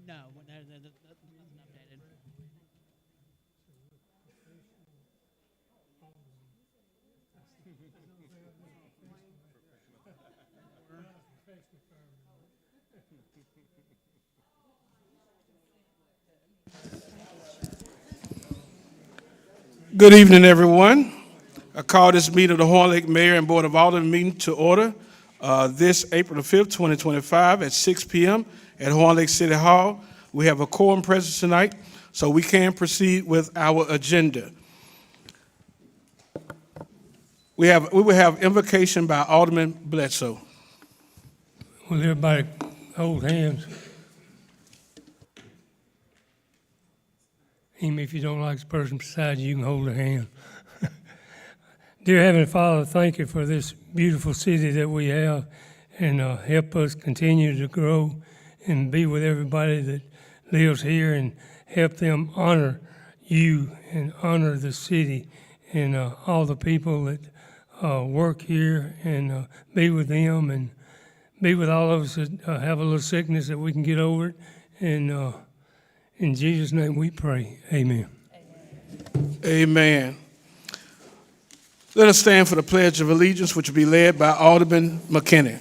No, nothing updated. Good evening, everyone. I call this meeting of the Horn Lake Mayor and Board of Aldermen meeting to order this April the 5th, 2025 at 6 p.m. at Horn Lake City Hall. We have a quorum present tonight, so we can proceed with our agenda. We will have invocation by Alderman Bledsoe. Will everybody hold hands? Even if you don't like the person beside you, you can hold a hand. Dear Heavenly Father, thank you for this beautiful city that we have, and help us continue to grow and be with everybody that lives here, and help them honor you and honor the city and all the people that work here, and be with them and be with all of us that have a little sickness, that we can get over it. And in Jesus' name we pray. Amen. Amen. Let us stand for the Pledge of Allegiance, which will be led by Alderman McKinney.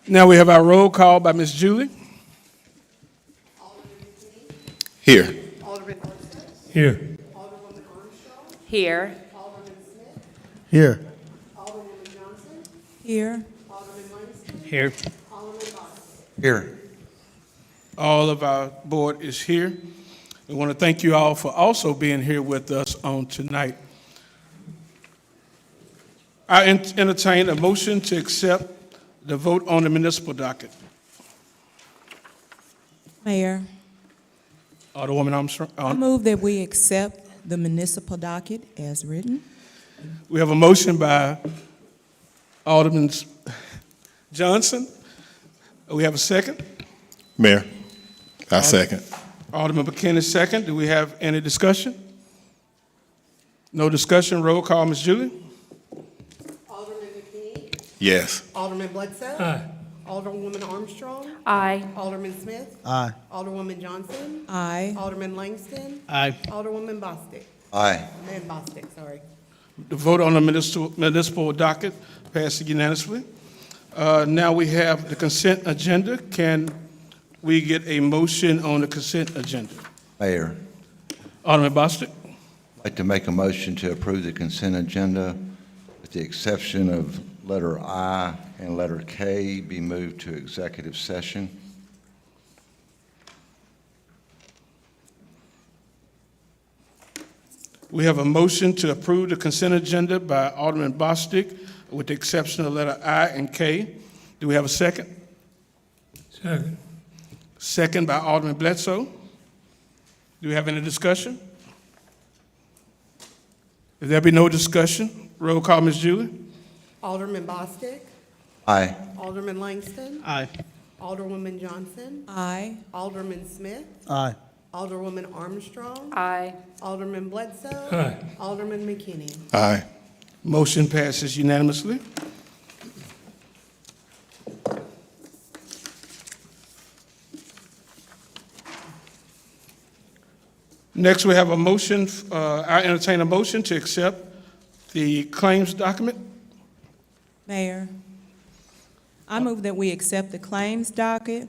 Now we have our roll call by Ms. Julie. Here. Alderman Ortiz. Here. Alderwoman Armstrong. Here. Alderman Smith. Here. Alderwoman Johnson. Here. Alderman Langston. Here. Alderman Boston. Here. All of our board is here. We want to thank you all for also being here with us on tonight. I entertain a motion to accept the vote on the municipal docket. Mayor, Alderwoman Armstrong. I move that we accept the municipal docket as written. We have a motion by Alderman Johnson. We have a second. Mayor, I second. Alderman McKinney, second. Do we have any discussion? No discussion. Roll call, Ms. Julie. Alderman McKinney. Yes. Alderman Bledsoe. Aye. Alderwoman Armstrong. Aye. Alderman Smith. Aye. Alderwoman Johnson. Aye. Alderman Langston. Aye. Alderwoman Bostic. Aye. Man Bostic, sorry. The vote on the municipal docket passes unanimously. Now we have the consent agenda. Can we get a motion on the consent agenda? Mayor, Alderman Bostic. I'd like to make a motion to approve the consent agenda with the exception of letter I and letter K be moved to executive session. We have a motion to approve the consent agenda by Alderman Bostic with the exception of letter I and K. Do we have a second? Second. Second by Alderman Bledsoe. Do we have any discussion? If there be no discussion, roll call, Ms. Julie. Alderman Bostic. Aye. Alderman Langston. Aye. Alderwoman Johnson. Aye. Alderman Smith. Aye. Alderwoman Armstrong. Aye. Alderman Bledsoe. Aye. Alderman McKinney. Aye. Motion passes unanimously. Next, we have a motion, I entertain a motion to accept the claims document. Mayor, I move that we accept the claims docket.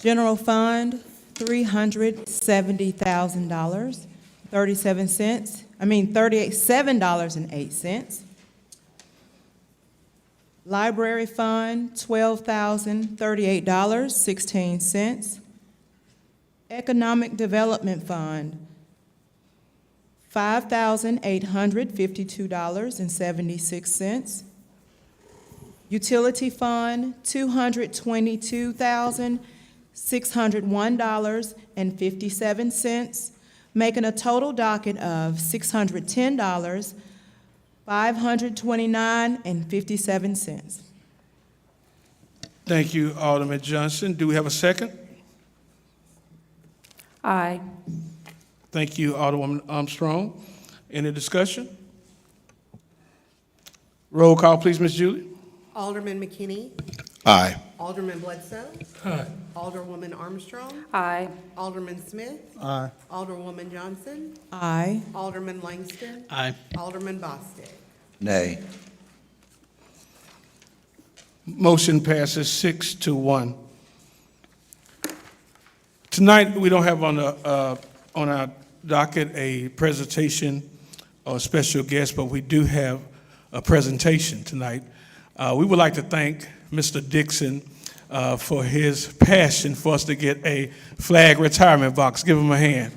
General Fund, $370,000, 37 cents. $37.08. Library Fund, $12,038.16. Economic Development Fund, $5,852.76. Utility Fund, $222,601.57, making a total docket of $610, $529.57. Thank you, Alderman Johnson. Do we have a second? Aye. Thank you, Alderwoman Armstrong. Any discussion? Roll call, please, Ms. Julie. Alderman McKinney, Aye. Alderman Bledsoe, Aye. Alderwoman Armstrong, Aye. Alderman Smith, Aye. Alderwoman Johnson, Aye. Alderman Langston, Aye. Alderman Bostick. Nay. Motion passes 6-1. Tonight, we don't have on our docket a presentation or special guest, but we do have a presentation tonight. We would like to thank Mr. Dixon for his passion for us to get a flag retirement box. Give him a hand.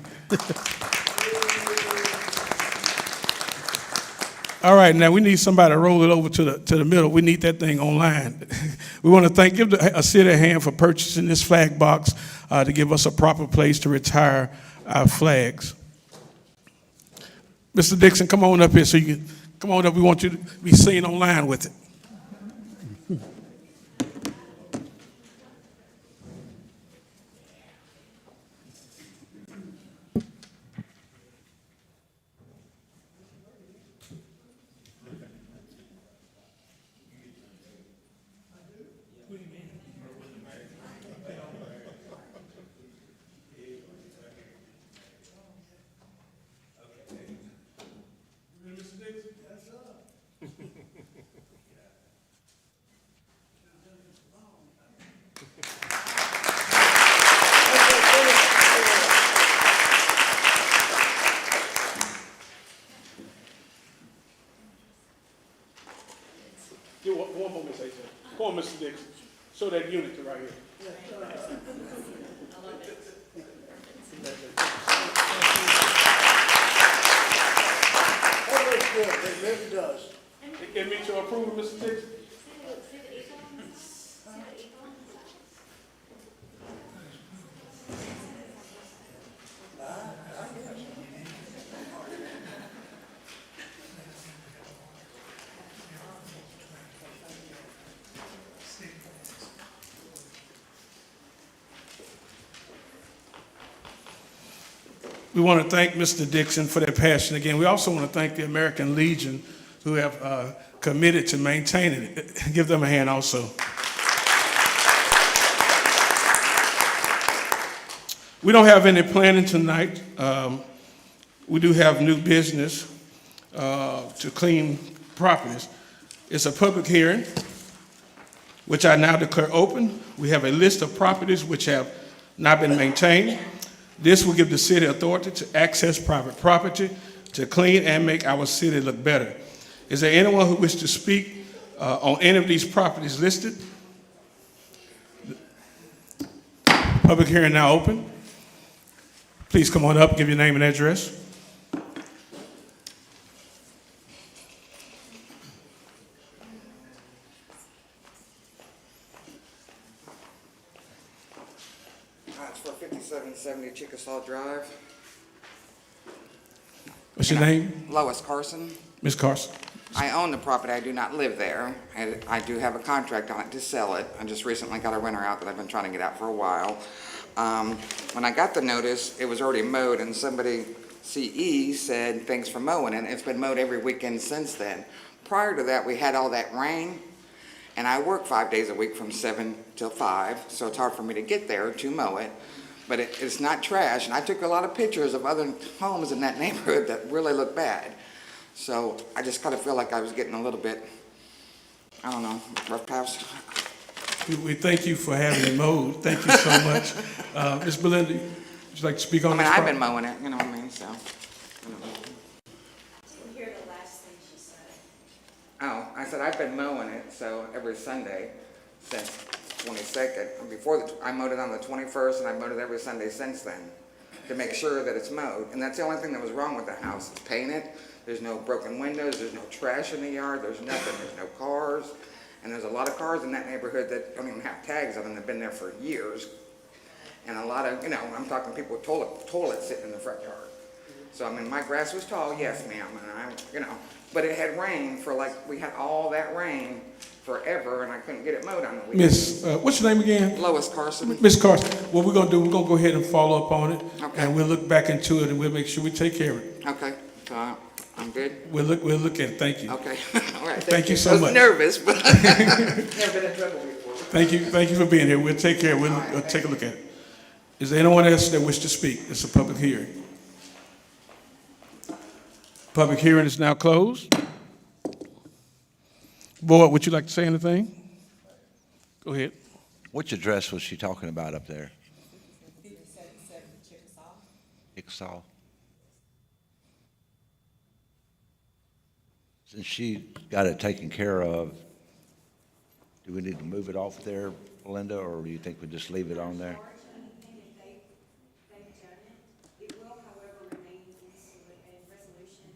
All right, now we need somebody to roll it over to the middle. We need that thing online. We want to give a city a hand for purchasing this flag box to give us a proper place to retire our flags. Mr. Dixon, come on up here so you can come on up. We want you to be seen online with it. Give one more, Ms. Ace. Come on, Mr. Dixon. Show that unity right here. That looks good, it really does. It meet your approval, Mr. Dixon? We want to thank Mr. Dixon for their passion again. We also want to thank the American Legion who have committed to maintaining it. Give them a hand also. We don't have any planning tonight. We do have new business to clean properties. It's a public hearing, which I now declare open. We have a list of properties which have not been maintained. This will give the city authority to access private property, to clean and make our city look better. Is there anyone who wishes to speak on any of these properties listed? Public hearing now open. Please come on up, give your name and address. It's for 5770 Chickasaw Drive. What's your name? Lois Carson. Ms. Carson. I own the property, I do not live there. I do have a contract on it to sell it. I just recently got a renter out that I've been trying to get out for a while. When I got the notice, it was already mowed, and somebody, CE, said, thanks for mowing it. It's been mowed every weekend since then. Prior to that, we had all that rain, and I work 5 days a week from 7 till 5, so it's hard for me to get there to mow it. But it's not trash, and I took a lot of pictures of other homes in that neighborhood that really look bad. So I just kind of feel like I was getting a little bit, I don't know, rough paths. We thank you for having it mowed. Thank you so much. Ms. Belinda, would you like to speak on I mean, this I've property? been mowing it, you know what I mean, so. Hear the last thing she said. Oh, I said I've been mowing it, so every Sunday since 22nd. Before, I mowed it on the 21st, and I mowed it every Sunday since then to make sure that it's mowed. And that's the only thing that was wrong with the house. It's painted. There's no broken windows. There's no trash in the yard. There's nothing. There's no cars. And there's a lot of cars in that neighborhood that don't even have tags on them, that have been there for years. And a lot of, I'm talking people with toilets sitting in the front yard. So, I mean, my grass was tall, yes, ma'am, and but it had rained for we had all that rain forever, and I couldn't get it mowed on the weekend. Miss, what's your name again? Lois Carson. Miss Carson, what we're gonna do, we're gonna go ahead and follow up on it. Okay. And we'll look back into it and we'll make sure we take care of it. Okay, so I'm good? We'll look at it. Thank you. Okay, all right. Thank you so I was much. nervous, but never been in trouble before. Thank you for being here. We'll take care. We'll take a look at it. Is there anyone else that wish to speak? It's a public hearing. Public hearing is now closed. Board, would you like to say anything? Go ahead. Which address was she talking about up there? Chickasaw. Since she got it taken care of, do we need to move it off there, Linda, or do you think we just leave it on there? And if they've done it, it will, however, remain in a resolution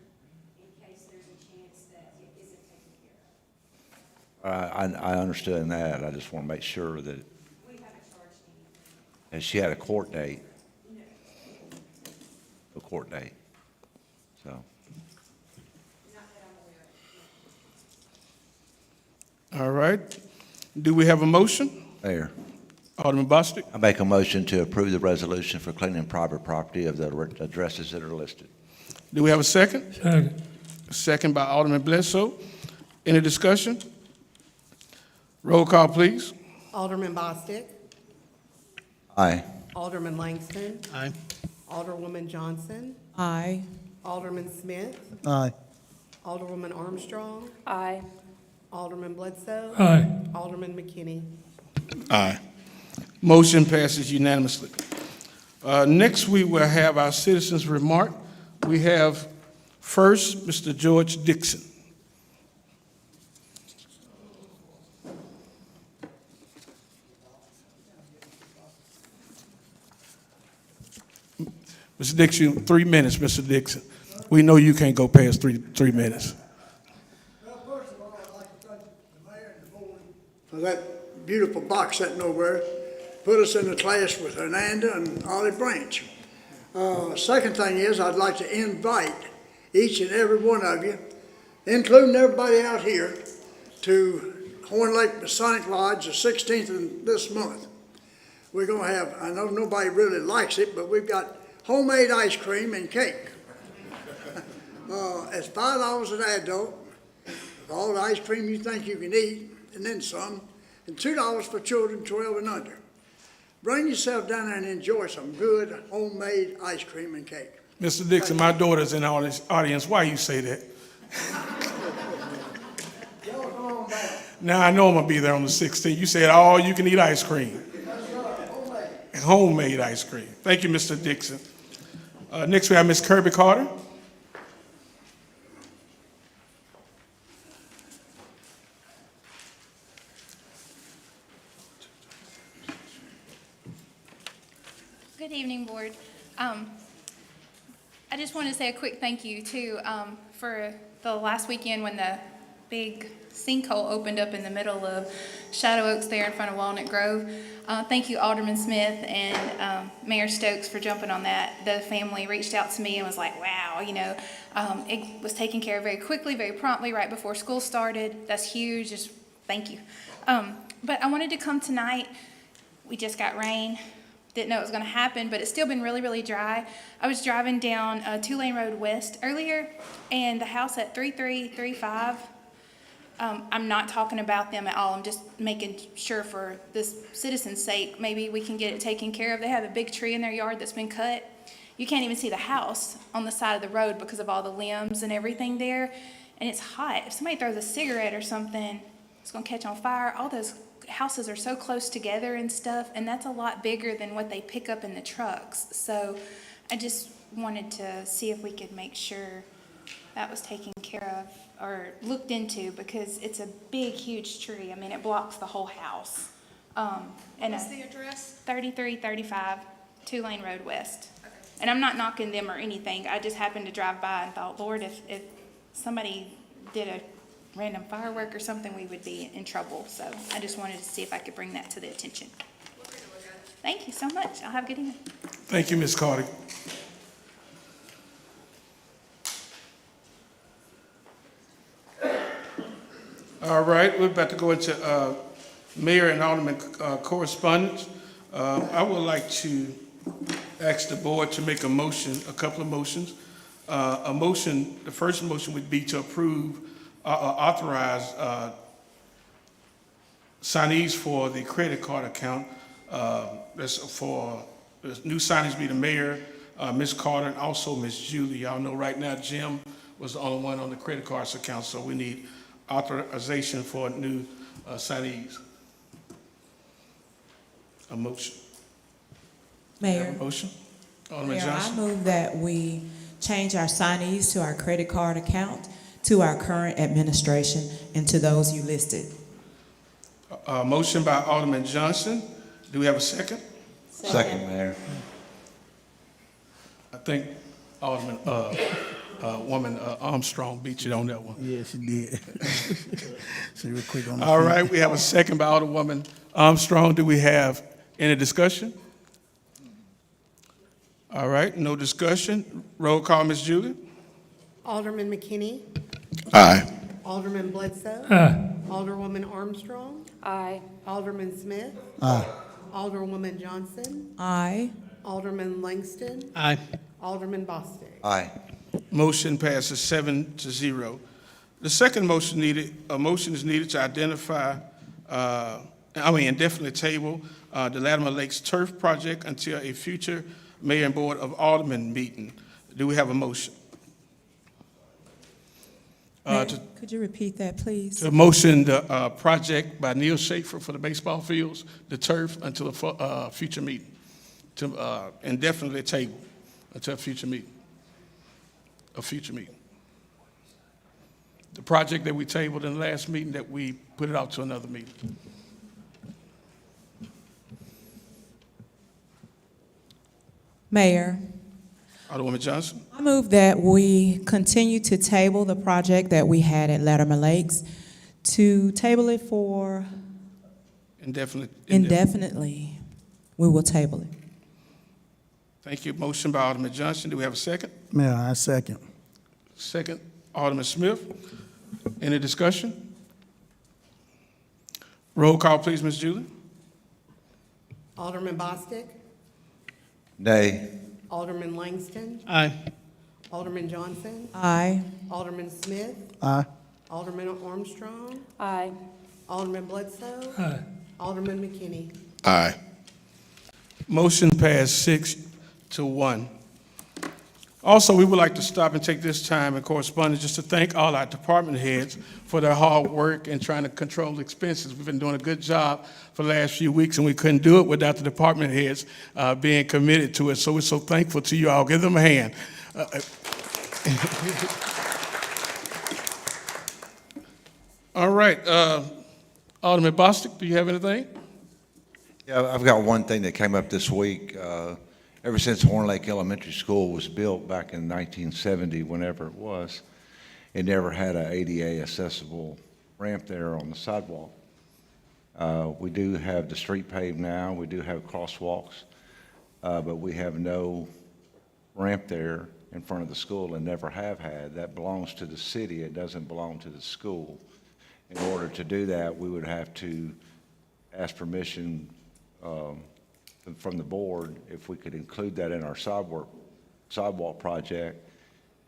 in case there's a chance that it isn't taken care of. I understood that. I just want to make sure that, We haven't charged anything. and she had a court date. No. A court date, so. Not that I'm aware of. All right. Do we have a motion? Mayor, Alderman Bostic. I make a motion to approve the resolution for cleaning private property of the addresses that are listed. Do we have a second? Second. Second by Alderman Bledsoe. Any discussion? Roll call, please. Alderman Bostic, Aye. Alderman Langston, Aye. Alderwoman Johnson, Aye. Alderman Smith, Aye. Alderwoman Armstrong, Aye. Alderman Bledsoe, Aye. Alderman McKinney. Aye. Motion passes unanimously. Next, we will have our citizens' remark. We have first, Mr. George Dixon. Mr. Dixon, 3 minutes, Mr. Dixon. We know you can't go past three minutes. Well, first of all, I'd like to thank the mayor and the board for that beautiful box sitting over there. Put us in the class with Hernanda and Olive Branch. Second thing is, I'd like to invite each and every one of you, including everybody out here, to Horn Lake Masonic Lodge, the 16th of this month. We're going to have, I know nobody really likes it, but we've got homemade ice cream and cake. It's $5 an adult, with all the ice cream you think you can eat, and then some, and $2 for children 12 and under. Bring yourself down there and enjoy some good homemade ice cream and cake. Mr. Dixon, my daughter's in the audience. Why you say that? Y'all come on down. Now, I know I'm going to be there on the 16th. You said all you can eat ice cream. That's right, homemade. Homemade ice cream. Thank you, Mr. Dixon. Next, we have Ms. Kirby Carter. Good evening, Board. I just want to say a quick thank you, too, for the last weekend when the big sinkhole opened up in the middle of Shadow Oaks there in front of Walnut Grove. Thank you, Alderman Smith and Mayor Stokes, for jumping on that. The family reached out to me and was like, wow, it was taken care of very quickly, very promptly, right before school started. That's huge. Just thank you. But I wanted to come tonight. We just got rain. Didn't know it was going to happen, but it's still been really, really dry. I was driving down 2 Lane Road West earlier, and the house at 3335, I'm not talking about them at all. I'm just making sure for this citizen's sake, maybe we can get it taken care of. They have a big tree in their yard that's been cut. You can't even see the house on the side of the road because of all the limbs and everything there, and it's hot. If somebody throws a cigarette or something, it's going to catch on fire. All those houses are so close together and stuff, and that's a lot bigger than what they pick up in the trucks. So I just wanted to see if we could make sure that was taken care of or looked into, because it's a big, huge tree. I mean, it blocks the whole house. And What's the address? 3335 2 Lane Road West. And I'm not knocking them or anything. I just happened to drive by and thought, Lord, if somebody did a random firework or something, we would be in trouble. So I just wanted to see if I could bring that to the attention. Thank you so much. I'll have a good evening. Thank you, Ms. Carter. All right, we're about to go into mayor and alderman correspondence. I would like to ask the board to make a motion, a couple of motions. A motion, the first motion would be to approve, authorize signees for the credit card account. That's for, the new signings be the mayor, Ms. Carter, and also Ms. Julie. Y'all know right now Jim was the only one on the credit cards account, so we need authorization for new signees. A motion. Mayor, Have a motion? Alderman Mayor, I Johnson? move that we change our signees to our credit card account, to our current administration, and to those you listed. A motion by Alderman Johnson. Do we have a second? Second, Mayor. I think Alderman, woman Armstrong beat you on that one. Yeah, she did. She was quick on the All feet. right, we have a second by Alderwoman Armstrong. Do we have any discussion? All right, no discussion. Roll call, Ms. Julie. Alderman McKinney, Aye. Alderman Bledsoe, Aye. Alderwoman Armstrong, Aye. Alderman Smith, Aye. Alderwoman Johnson, Aye. Alderman Langston, Aye. Alderman Bostick. Aye. Motion passes 7-0. The second motion needed, a motion is needed to identify, indefinitely table the Latimer Lakes Turf Project until a future Mayor and Board of Aldermen meeting. Do we have a motion? Mayor, could you repeat that, please? The motion, the project by Neil Schaefer for the baseball fields, the turf, until a future meeting, to indefinitely table until a future meeting. The project that we tabled in the last meeting, that we put it out to another meeting. Mayor, Alderwoman Johnson, I move that we continue to table the project that we had at Latimer Lakes, to table it for indefinitely. We will table it. Thank you. Motion by Alderman Johnson. Do we have a second? Mayor, I second. Second, Alderman Smith. Any discussion? Roll call, please, Ms. Julie. Alderman Bostick, Nay. Alderman Langston, Aye. Alderman Johnson, Aye. Alderman Smith, Aye. Alderman Armstrong, Aye. Alderman Bledsoe, Aye. Alderman McKinney. Aye. Motion passed 6-1. Also, we would like to stop and take this time in correspondence just to thank all our department heads for their hard work in trying to control expenses. We've been doing a good job for the last few weeks, and we couldn't do it without the department heads being committed to it. So we're so thankful to you all. Give them a hand. All right, Alderman Bostick, do you have anything? Yeah, I've got one thing that came up this week. Ever since Horn Lake Elementary School was built back in 1970, whenever it was, it never had an ADA accessible ramp there on the sidewalk. We do have the street paved now, we do have crosswalks, but we have no ramp there in front of the school and never have had. That belongs to the city, it doesn't belong to the school. In order to do that, we would have to ask permission from the board if we could include that in our sidewalk project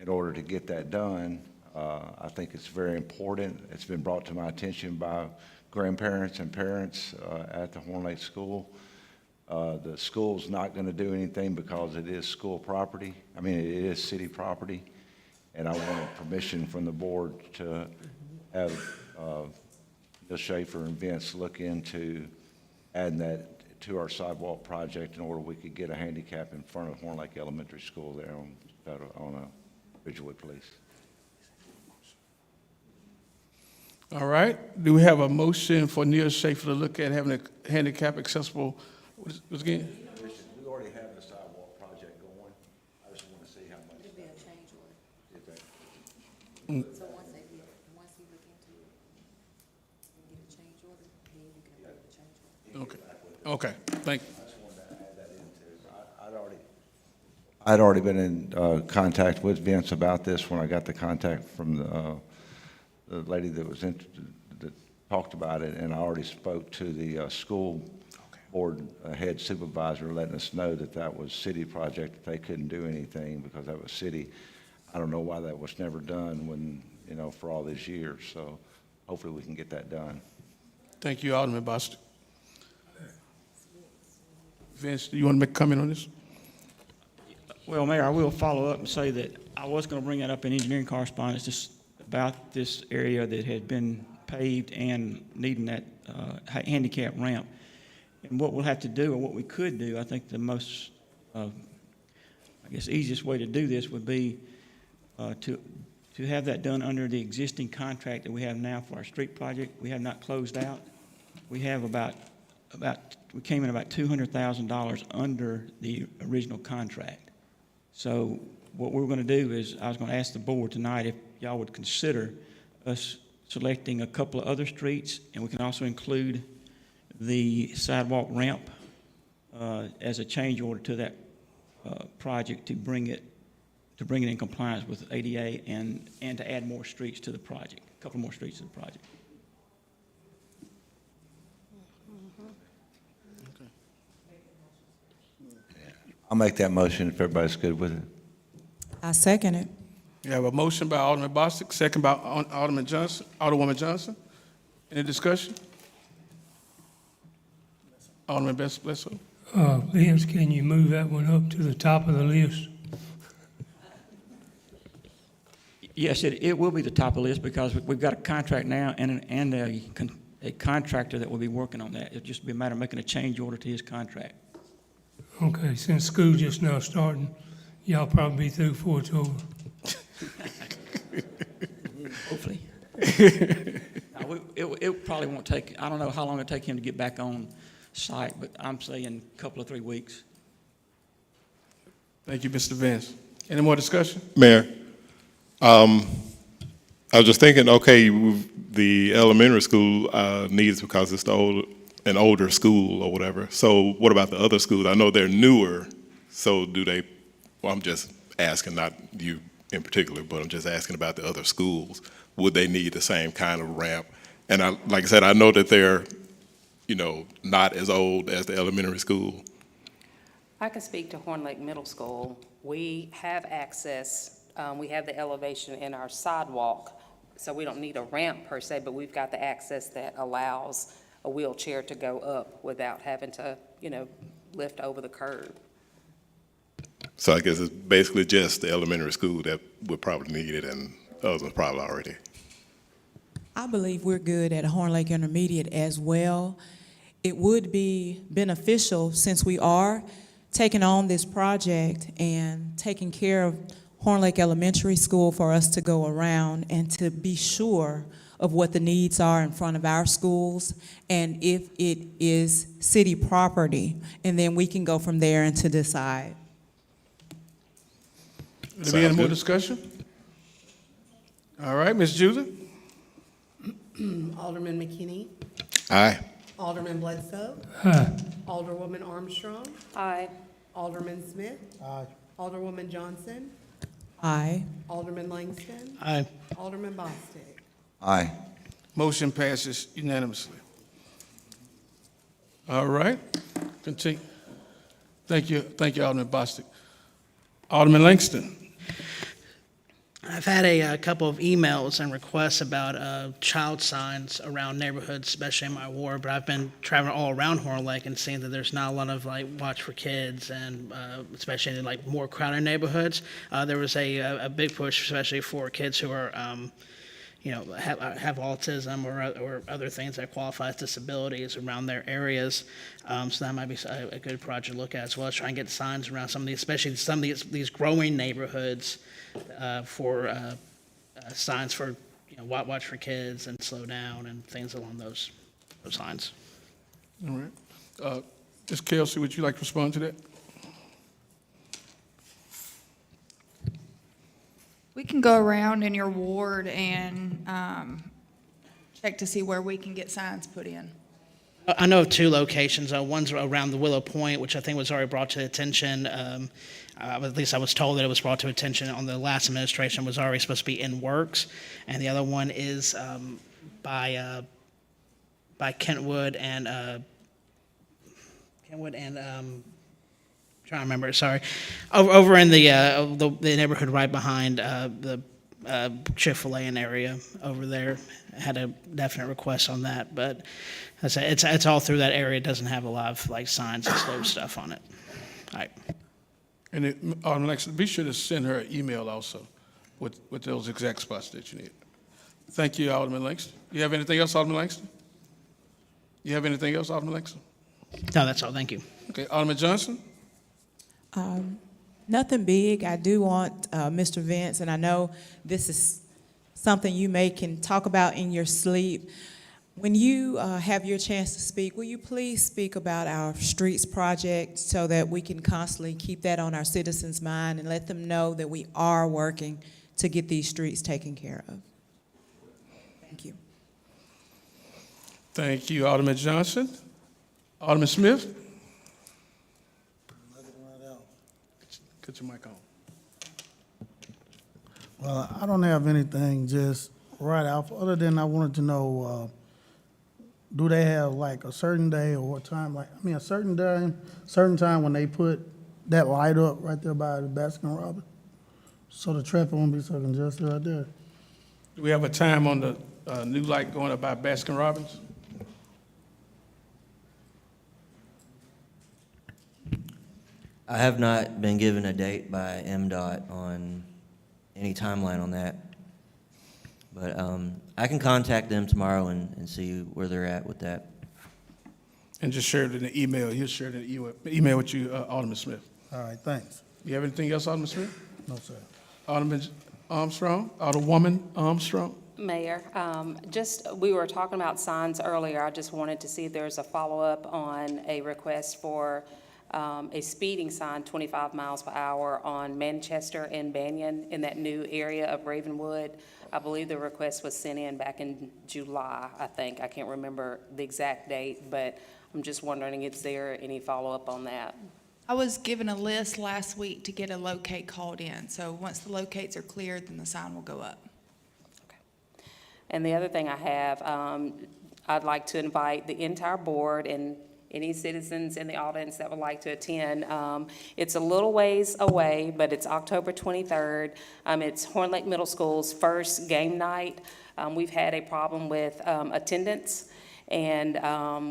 in order to get that done. I think it's very important. It's been brought to my attention by grandparents and parents at the Horn Lake School. The school's not going to do anything because it is school property. I mean, it is city property. And I wanted permission from the board to have Bill Schaefer and Vince look into adding that to our sidewalk project in order we could get a handicap in front of Horn Lake Elementary School there on Ridgewood Police. All right. Do we have a motion for Neil Schaefer to look at having a handicap accessible, what's again? We already have the sidewalk project going. I just want to see how much. It'd be a change order. If that- So once he look into it, Okay, thank you. I'd already been in contact with Vince about this when I got the contact from the lady that was that talked about it, and I already spoke to the school board head supervisor, letting us know that that was city project, that they couldn't do anything because that was city. I don't know why that was never done when, you know, for all these years, so hopefully we can get that done. Thank you, Alderman Bostic. Vince, do you want to make a comment on this? Well, Mayor, I will follow up and say that I was going to bring that up in engineering correspondence just about this area that had been paved and needing that handicap ramp. And what we'll have to do, or what we could do, I think the most, I guess, easiest way to do this would be to have that done under the existing contract that we have now for our street project. We have not closed out. We have we came in about $200,000 under the original contract. So what we're going to do is, I was going to ask the board tonight if y'all would consider us selecting a couple of other streets, and we can also include the sidewalk ramp as a change order to that project to bring it in compliance with ADA and to add more streets to the project, a couple more streets to the project. I'll make that motion if everybody's good with it. I second it. We have a motion by Alderman Bostic, second by Alderwoman Johnson. Any discussion? Alderman Bledsoe. Vince, can you move that one up to the top of the list? Yes, it will be the top of the list because we've got a contract now and a contractor that will be working on that. It'll just be a matter of making a change order to his contract. Okay, since school just now starting, y'all probably be through before it's over. Hopefully. It probably won't take, I don't know how long it'll take him to get back on site, but I'm saying a couple of 3 weeks. Thank you, Mr. Vance. Any more discussion? Mayor, I was just thinking, okay, the elementary school needs because it's an older school or whatever. So what about the other schools? I know they're newer, so do they, well, I'm just asking, not you in particular, but I'm just asking about the other schools. Would they need the same kind of ramp? And like I said, I know that they're, you know, not as old as the elementary school. I can speak to Horn Lake Middle School. We have access, we have the elevation in our sidewalk, so we don't need a ramp per se, but we've got the access that allows a wheelchair to go up without having to, you know, lift over the curb. So I guess it's basically just the elementary school that would probably need it, and others probably already. I believe we're good at Horn Lake Intermediate as well. It would be beneficial, since we are taking on this project and taking care of Horn Lake Elementary School, for us to go around and to be sure of what the needs are in front of our schools, and if it is city property, and then we can go from there and to decide. Will there be any more discussion? All right, Ms. Judah. Alderman McKinney, Aye. Alderman Bledsoe, Aye. Alderwoman Armstrong, Aye. Alderman Smith, Alderwoman Johnson, Aye. Alderman Langston, Aye. Alderman Bostic. Aye. Motion passes unanimously. All right, continue. Thank you, Alderman Bostic. Alderman Langston. I've had a couple of emails and requests about child signs around neighborhoods, especially in my ward, but I've been traveling all around Horn Lake and seeing that there's not a lot of like watch for kids, and especially in like more crowded neighborhoods. There was a big push, especially for kids who are have autism or other things that qualify as disabilities around their areas. So that might be a good project to look at, as well as try and get signs around some of these, especially some of these growing neighborhoods, for signs for, watch for kids and slow down and things along those lines. All right. Ms. Kelsey, would you like to respond to that? We can go around in your ward and check to see where we can get signs put in. I know of two locations. One's around the Willow Point, which I think was already brought to the attention. At least I was told that it was brought to attention on the last administration, was already supposed to be in works. And the other one is by Kentwood and trying to remember. Sorry, over in the neighborhood right behind the Chick-fil-A area over there. Had a definite request on that, but I say it's all through that area. It doesn't have a lot of like signs and slow stuff on it. All right. And Alexa, be sure to send her an email also with those exact spots that you need. Thank you, Alderman Langston. You have anything else, Alderman Langston? You have anything else, Alderman Langston? No, that's all. Thank you. Okay, Alderman Johnson? Nothing big. I do want Mr. Vince, and I know this is something you can talk about in your sleep. When you have your chance to speak, will you please speak about our streets project so that we can constantly keep that on our citizens' mind and let them know that we are working to get these streets taken care of? Thank you. Thank you, Alderman Johnson. Alderman Smith? Get your mic on. Well, I don't have anything just right off, other than I wanted to know, do they have like a certain day or what time, a certain day, certain time when they put that light up right there by the Baskin Robbins? So the traffic won't be so congested right there. Do we have a time on the new light going up by Baskin Robbins? I have not been given a date by MDOT on any timeline on that. But I can contact them tomorrow and see where they're at with that. And just share it in the email. He'll share it in the email with you, Alderman Smith. All right, thanks. You have anything else, Alderman Smith? No, sir. Alderman Armstrong? Alderwoman Armstrong? Mayor, we were talking about signs earlier. I just wanted to see if there's a follow-up on a request for a speeding sign 25 miles per hour on Manchester and Banyan in that new area of Ravenwood. I believe the request was sent in back in July, I think. I can't remember the exact date, but I'm just wondering if there any follow-up on that. I was given a list last week to get a locate called in. So once the locates are cleared, then the sign will go up. And the other thing I have, I'd like to invite the entire board and any citizens in the audience that would like to attend. It's a little ways away, but it's October 23rd. It's Horn Lake Middle School's first game night. We've had a problem with attendance, and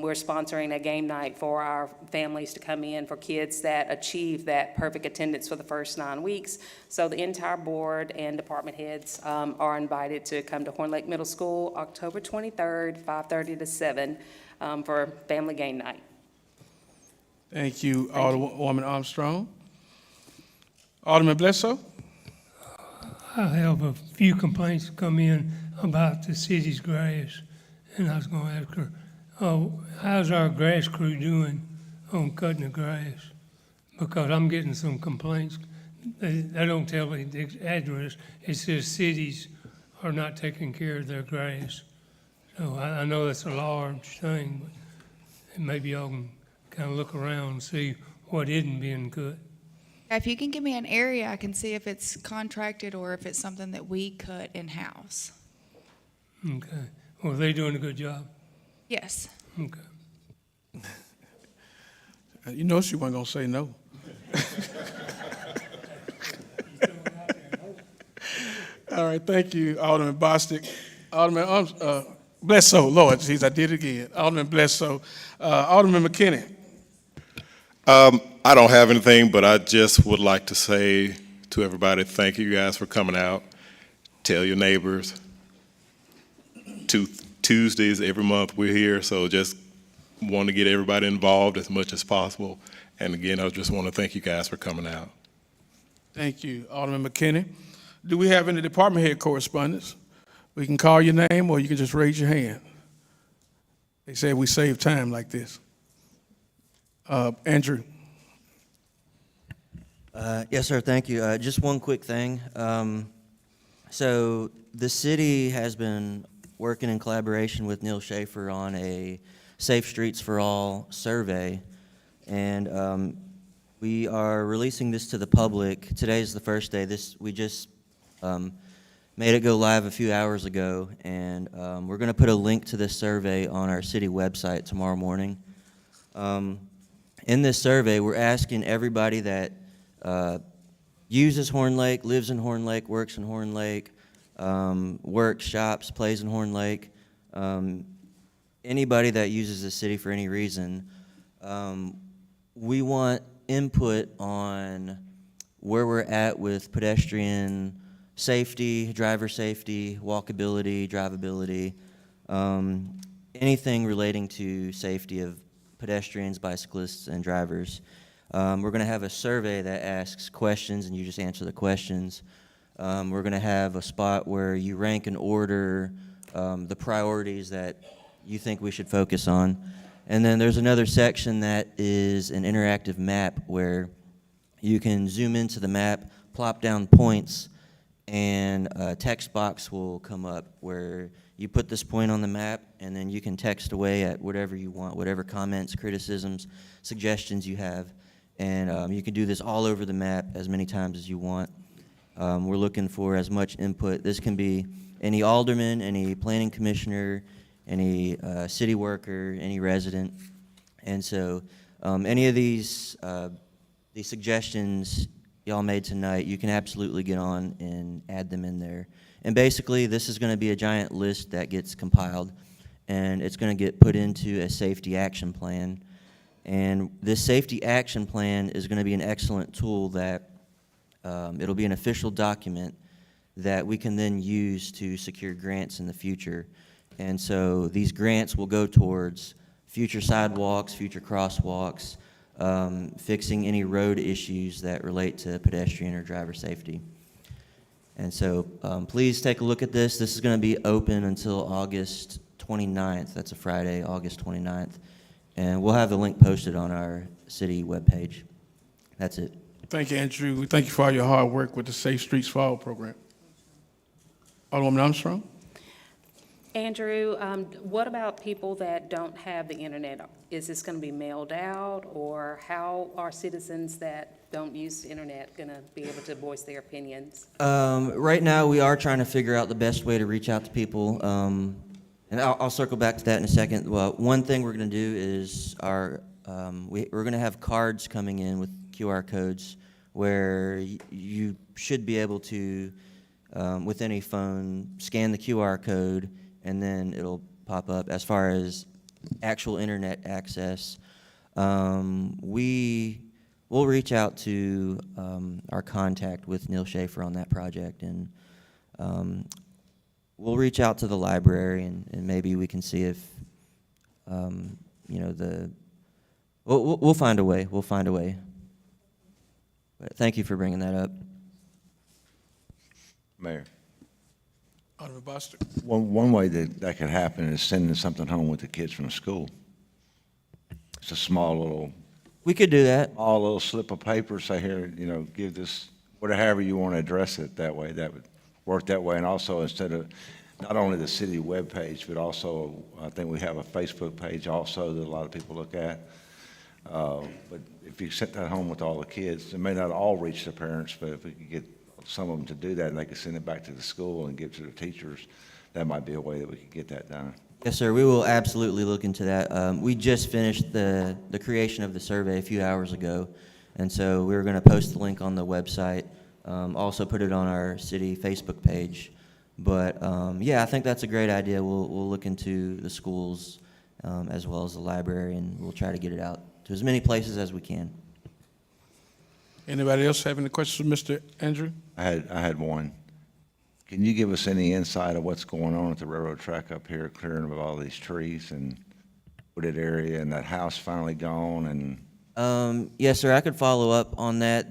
we're sponsoring a game night for our families to come in for kids that achieve that perfect attendance for the first 9 weeks. So the entire board and department heads are invited to come to Horn Lake Middle School October 23rd, 5:30 to 7 for family game night. Thank you, Alderwoman Armstrong. Alderman Bledsoe? I have a few complaints come in about the city's grass, and I was going to ask her, how's our grass crew doing on cutting the grass? Because I'm getting some complaints. They don't tell me the address. It says cities are not taking care of their grass. So I know that's a large thing, but maybe y'all can kind of look around and see what isn't being cut. If you can give me an area, I can see if it's contracted or if it's something that we cut in-house. Okay. Well, they doing a good job? Yes. Okay. You know she wasn't going to say no. All right, thank you, Alderman Bostic. Alderman Bledsoe, Lord, jeez, I did it again. Alderman Bledsoe. Alderman McKinney. I don't have anything, but I just would like to say to everybody, thank you guys for coming out. Tell your neighbors. Tuesdays every month we're here, so just want to get everybody involved as much as possible. And again, I just want to thank you guys for coming out. Thank you, Alderman McKinney. Do we have any department head correspondence? We can call your name or you can just raise your hand. They say we save time like this. Andrew. Yes, sir, thank you. Just one quick thing. So the city has been working in collaboration with Neil Schaefer on a Safe Streets for All survey. And we are releasing this to the public. Today's the first day. We just made it go live a few hours ago, and we're going to put a link to this survey on our city website tomorrow morning. In this survey, we're asking everybody that uses Horn Lake, lives in Horn Lake, works in Horn Lake, works, shops, plays in Horn Lake, anybody that uses the city for any reason. We want input on where we're at with pedestrian safety, driver safety, walkability, drivability, anything relating to safety of pedestrians, bicyclists, and drivers. We're going to have a survey that asks questions, and you just answer the questions. We're going to have a spot where you rank and order the priorities that you think we should focus on. And then there's another section that is an interactive map where you can zoom into the map, plop down points, and a text box will come up where you put this point on the map, and then you can text away at whatever you want, whatever comments, criticisms, suggestions you have. And you can do this all over the map as many times as you want. We're looking for as much input. This can be any alderman, any planning commissioner, any city worker, any resident. And so any of these suggestions y'all made tonight, you can absolutely get on and add them in there. And basically, this is going to be a giant list that gets compiled, and it's going to get put into a safety action plan. And this safety action plan is going to be an excellent tool that it'll be an official document that we can then use to secure grants in the future. And so these grants will go towards future sidewalks, future crosswalks, fixing any road issues that relate to pedestrian or driver safety. And so please take a look at this. This is going to be open until August 29th. That's a Friday, August 29th. And we'll have the link posted on our city webpage. That's it. Thank you, Andrew. We thank you for all your hard work with the Safe Streets for All program. Alderwoman Armstrong? Andrew, what about people that don't have the internet? Is this going to be mailed out, or how are citizens that don't use the internet going to be able to voice their opinions? Right now, we are trying to figure out the best way to reach out to people. And I'll circle back to that in a second. Well, one thing we're going to do is we're going to have cards coming in with QR codes where you should be able to, with any phone, scan the QR code, and then it'll pop up. As far as actual internet access, we'll reach out to our contact with Neil Schaefer on that project, and we'll reach out to the library, and maybe we can see if, we'll find a way. We'll find a way. But thank you for bringing that up. Mayor. Alderman Buster? One way that could happen is sending something home with the kids from school. It's a small little. We could do that. Small little slip of paper, say here, give this, whatever you want to address it that way. That would work that way. And also, instead of not only the city webpage, but also I think we have a Facebook page also that a lot of people look at. But if you sent that home with all the kids, it may not all reach the parents, but if we could get some of them to do that, and they could send it back to the school and give it to the teachers, that might be a way that we could get that done. Yes, sir. We will absolutely look into that. We just finished the creation of the survey a few hours ago, and so we're going to post the link on the website, also put it on our city Facebook page. But yeah, I think that's a great idea. We'll look into the schools as well as the library, and we'll try to get it out to as many places as we can. Anybody else have any questions for Mr. Andrew? I had one. Can you give us any insight of what's going on at the railroad track up here, clearing of all these trees and wooded area, and that house finally gone? And yes, sir. I could follow up on that.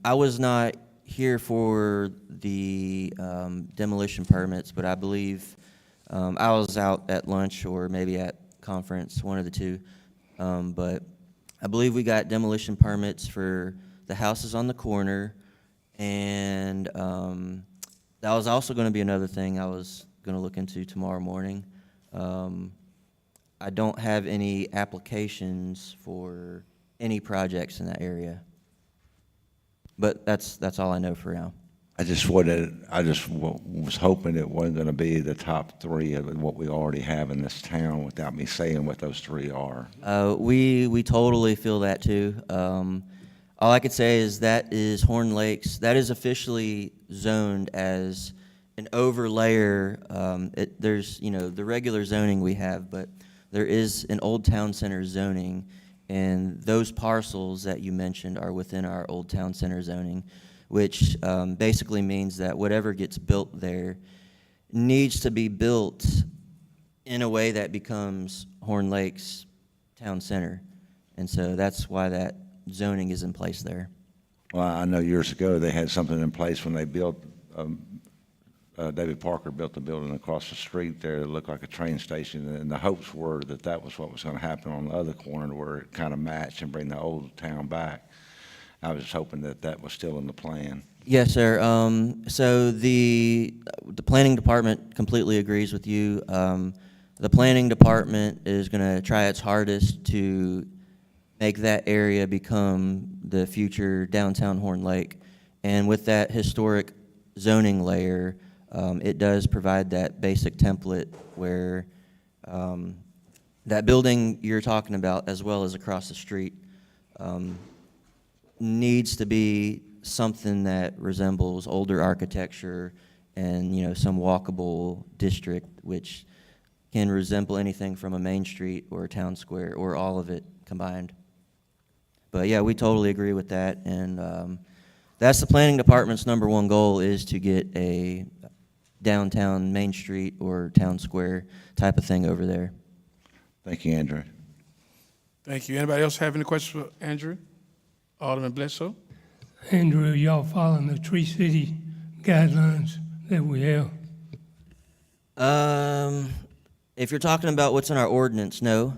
I was not here for the demolition permits, but I believe I was out at lunch or maybe at conference, one of the two. But I believe we got demolition permits for the houses on the corner, and that was also going to be another thing I was going to look into tomorrow morning. I don't have any applications for any projects in that area. But that's all I know for now. I just was hoping it wasn't going to be the top three of what we already have in this town without me saying what those three are. We totally feel that too. All I could say is that is Horn Lakes. That is officially zoned as an overlayer. There's the regular zoning we have, but there is an Old Town Center zoning, and those parcels that you mentioned are within our Old Town Center zoning, which basically means that whatever gets built there needs to be built in a way that becomes Horn Lakes Town Center. And so that's why that zoning is in place there. Well, I know years ago they had something in place when they built, David Parker built the building across the street there that looked like a train station, and the hopes were that that was what was going to happen on the other corner where it kind of matched and bring the old town back. I was hoping that that was still in the plan. Yes, sir. So the planning department completely agrees with you. The planning department is going to try its hardest to make that area become the future downtown Horn Lake. And with that historic zoning layer, it does provide that basic template where that building you're talking about, as well as across the street, needs to be something that resembles older architecture and some walkable district, which can resemble anything from a main street or a town square or all of it combined. But yeah, we totally agree with that, and that's the planning department's #1 goal, is to get a downtown Main Street or town square type of thing over there. Thank you, Andrew. Thank you. Anybody else have any questions for Andrew? Alderman Bledsoe? Andrew, y'all following the Tree City guidelines that we have? If you're talking about what's in our ordinance, no.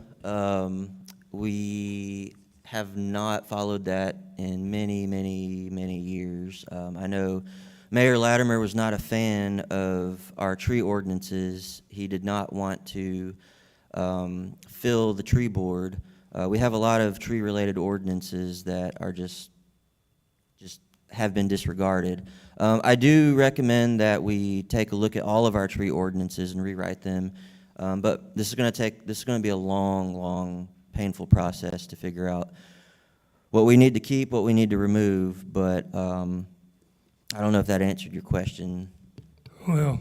We have not followed that in many, many, many years. I know Mayor Latimer was not a fan of our tree ordinances. He did not want to fill the tree board. We have a lot of tree-related ordinances that are just have been disregarded. I do recommend that we take a look at all of our tree ordinances and rewrite them. But this is going to be a long, long, painful process to figure out what we need to keep, what we need to remove. But I don't know if that answered your question. Well,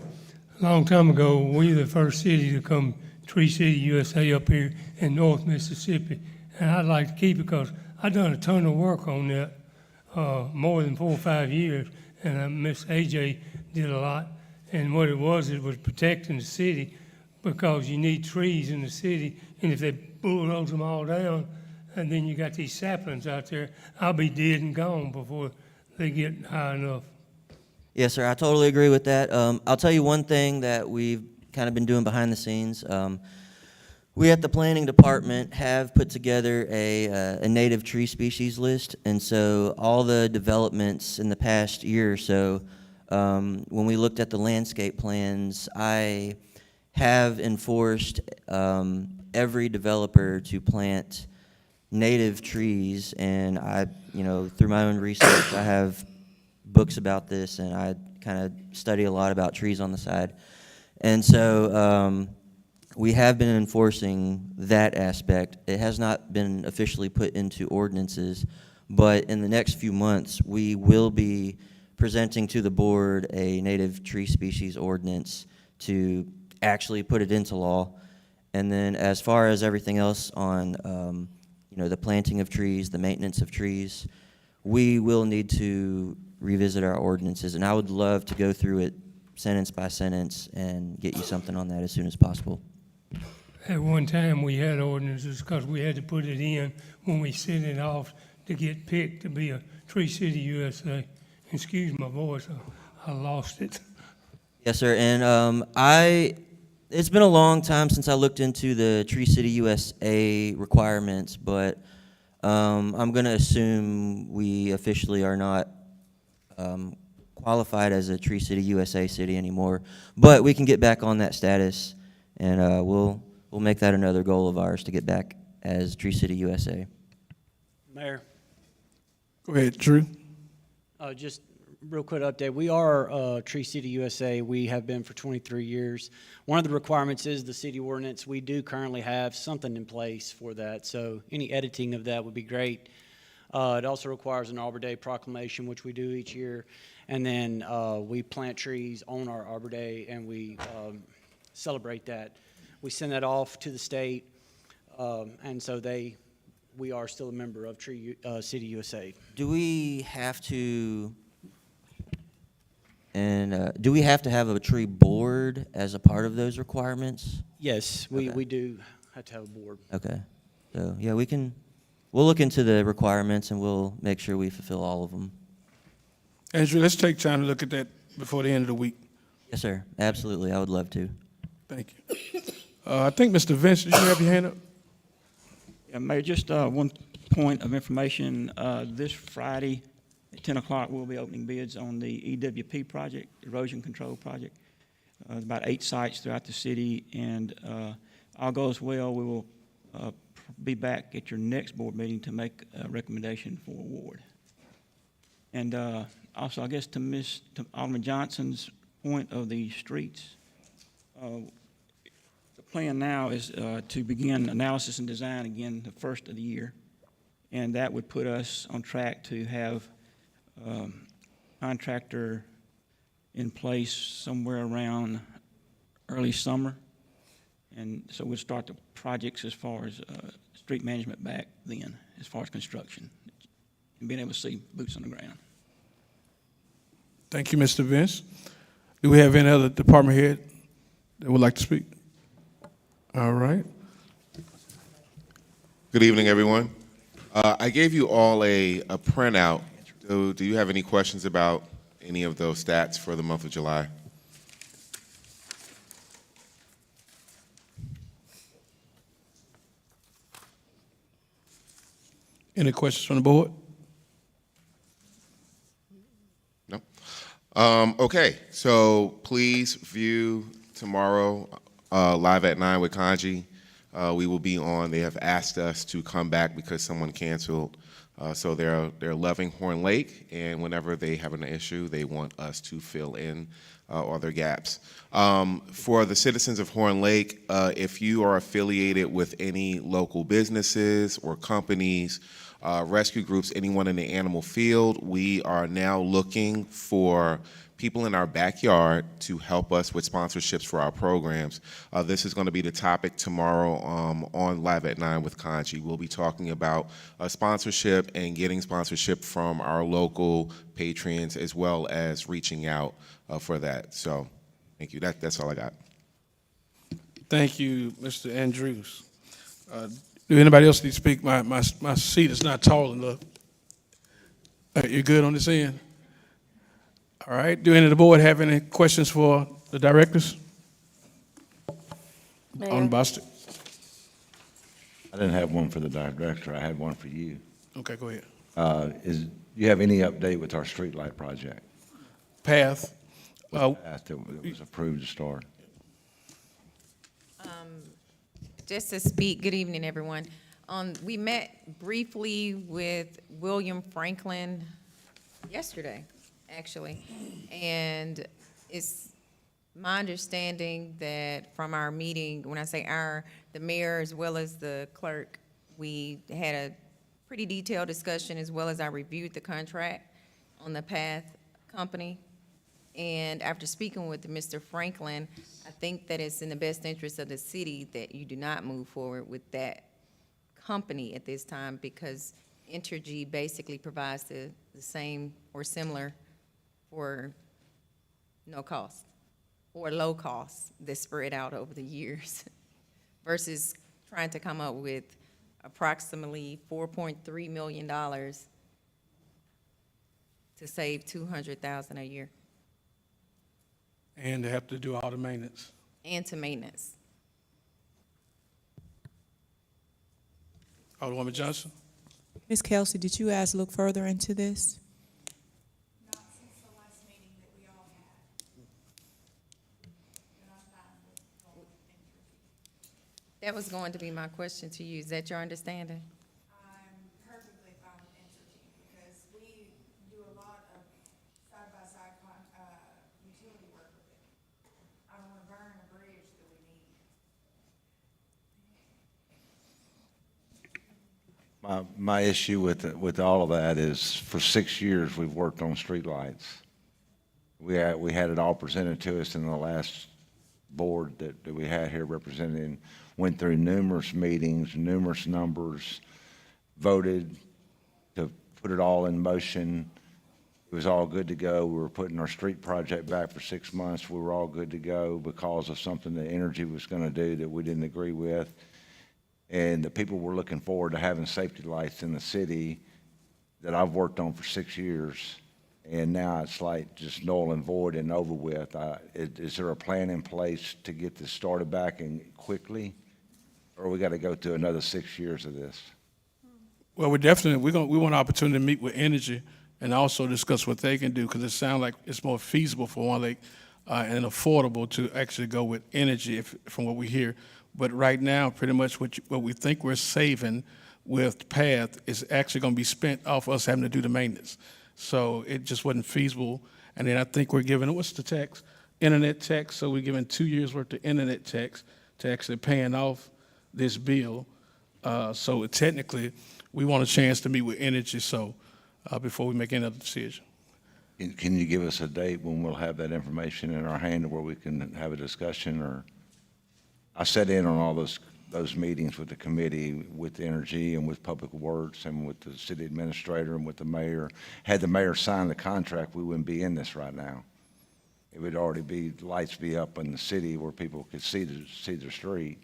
a long time ago, we were the first city to come Tree City USA up here in North Mississippi. And I'd like to keep it because I've done a ton of work on that, more than 4 or 5 years. And Miss AJ did a lot. And what it was protecting the city, because you need trees in the city. And if they bulldoze them all down, and then you got these saplings out there, I'll be dead and gone before they get high enough. Yes, sir, I totally agree with that. I'll tell you one thing that we've kind of been doing behind the scenes. We at the planning department have put together a native tree species list, and so all the developments in the past year or so, when we looked at the landscape plans, I have enforced every developer to plant native trees, and I, through my own research, I have books about this, and I kind of study a lot about trees on the side. And so we have been enforcing that aspect. It has not been officially put into ordinances, but in the next few months, we will be presenting to the board a native tree species ordinance to actually put it into law. And then as far as everything else on, the planting of trees, the maintenance of trees, we will need to revisit our ordinances, and I would love to go through it sentence by sentence and get you something on that as soon as possible. At one time, we had ordinances because we had to put it in when we sent it off to get picked to be a Tree City USA. Excuse my voice, I lost it. Yes, sir, and it's been a long time since I looked into the Tree City USA requirements, but I'm going to assume we officially are not qualified as a Tree City USA city anymore. But we can get back on that status, and we'll we'll make that another goal of ours to get back as Tree City USA. Mayor, Go ahead, Drew. just real quick update. We are Tree City USA. We have been for 23 years. One of the requirements is the city ordinance. We do currently have something in place for that, so any editing of that would be great. It also requires an Arbor Day proclamation, which we do each year, and then we plant trees on our Arbor Day, and we celebrate that. We send that off to the state, and so we are still a member of Tree City USA. Do we have to, do we have to have a tree board as a part of those requirements? Yes, we do have to have a board. Okay, so, yeah, we'll look into the requirements and we'll make sure we fulfill all of them. Andrew, let's take time to look at that before the end of the week. Yes, sir, absolutely, I would love to. Thank you. I think Mr. Vince, did you have your hand up? Yeah, Mayor, just one point of information. This Friday at 10 o'clock, we'll be opening bids on the EWP project, erosion control project. About 8 sites throughout the city, and all goes well, we will be back at your next board meeting to make a recommendation for award. And also, I guess to Alderman Johnson's point of the streets, the plan now is to begin analysis and design again the first of the year, and that would put us on track to have contractor in place somewhere around early summer, and so we'll start the projects as far as street management back then, as far as construction, and being able to see boots on the ground. Thank you, Mr. Vince. Do we have any other department head that would like to speak? All right. Good evening, everyone. I gave you all a printout. Do you have any questions about any of those stats for the month of July? Any questions from the board? No? Okay, so please view tomorrow Live at 9 with Kanji. We will be on. They have asked us to come back because someone canceled. So they're loving Horn Lake, and whenever they have an issue, they want us to fill in other gaps. For the citizens of Horn Lake, if you are affiliated with any local businesses or companies, rescue groups, anyone in the animal field, we are now looking for people in our backyard to help us with sponsorships for our programs. This is going to be the topic tomorrow on Live at 9 with Kanji. We'll be talking about sponsorship and getting sponsorship from our local patrons, as well as reaching out for that. So thank you. That's all I got. Thank you, Mr. Andrews. Do anybody else need to speak? My seat is not tall enough. You good on this end? All right. Do any of the board have any questions for the directors? Mayor. On Boston. I didn't have one for the director. I had one for you. Okay, go ahead. Do you have any update with our streetlight project? Path. Path that was approved to start. Just to speak, good evening, everyone. We met briefly with William Franklin yesterday, actually, and it's my understanding that from our meeting, when I say our, the mayor as well as the clerk, we had a pretty detailed discussion as well as I reviewed the contract on the Path company. And after speaking with Mr. Franklin, I think that it's in the best interest of the city that you do not move forward with that company at this time, because Entergy basically provides the same or similar for no cost or low cost that's spread out over the years versus trying to come up with approximately $4.3 million to save $200,000 a year. And they have to do all the maintenance. And to maintenance. Alderwoman Johnson? Ms. Kelsey, did you guys look further into this? Not since the last meeting that we all had. That was going to be my question to you. Is that your understanding? I'm perfectly fine with Entergy because we do a lot of side-by-side utility work with it. I don't want to burn a bridge that we need. My issue with all of that is for 6 years, we've worked on streetlights. We had it all presented to us in the last board that we had here representing, went through numerous meetings, numerous numbers, voted to put it all in motion. It was all good to go. We were putting our street project back for 6 months. We were all good to go because of something that Energy was going to do that we didn't agree with. And the people were looking forward to having safety lights in the city that I've worked on for 6 years. And now it's like just null and void and over with. Is there a plan in place to get this started back and quickly? Or we got to go through another 6 years of this? Well, we want an opportunity to meet with Energy and also discuss what they can do, because it sounds like it's more feasible for Horn Lake and affordable to actually go with Energy from what we hear. But right now, pretty much what we think we're saving with PATH is actually going to be spent off us having to do the maintenance. So it just wasn't feasible. And then I think we're giving, what's the tax? Internet tax. So we're giving 2 years worth of internet tax to actually paying off this bill. So technically, we want a chance to meet with Energy before we make any other decision. Can you give us a date when we'll have that information in our hand where we can have a discussion? Or I sat in on all those meetings with the committee, with Energy and with Public Works and with the city administrator and with the mayor. Had the mayor signed the contract, we wouldn't be in this right now. It would already be, lights be up in the city where people could see the street.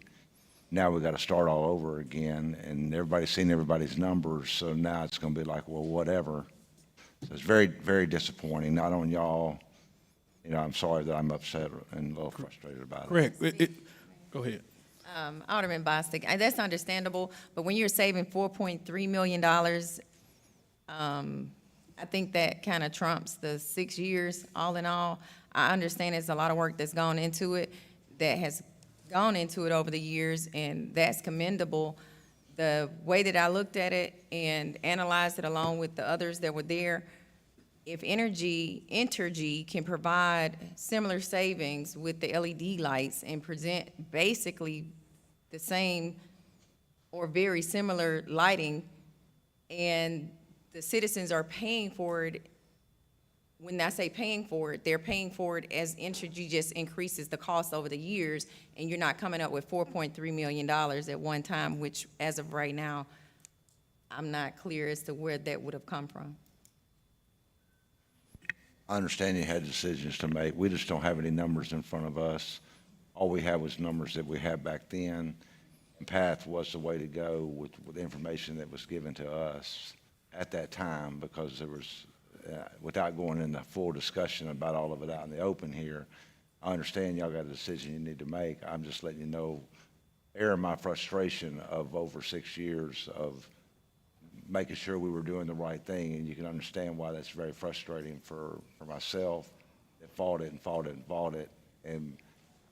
Now we got to start all over again, and everybody's seen everybody's numbers, so now it's going to be like, well, whatever. So it's very, very disappointing, not on y'all. You know, I'm sorry that I'm upset and a little frustrated about it. Correct. Go ahead. Alderman Bostic, that's understandable, but when you're saving $4.3 million, I think that kind of trumps the 6 years, all in all. I understand there's a lot of work that's gone into it, that has gone into it over the years, and that's commendable. The way that I looked at it and analyzed it along with the others that were there, if Entergy can provide similar savings with the LED lights and present basically the same or very similar lighting, and the citizens are paying for it, when I say paying for it, they're paying for it as Entergy just increases the cost over the years, and you're not coming up with $4.3 million at one time, which as of right now, I'm not clear as to where that would have come from. I understand you had decisions to make. We just don't have any numbers in front of us. All we had was numbers that we had back then. And PATH was the way to go with the information that was given to us at that time, because there was, without going into full discussion about all of it out in the open here, I understand y'all got a decision you need to make. I'm just letting you know, airing my frustration of over 6 years of making sure we were doing the right thing, and you can understand why that's very frustrating for myself that fought it. And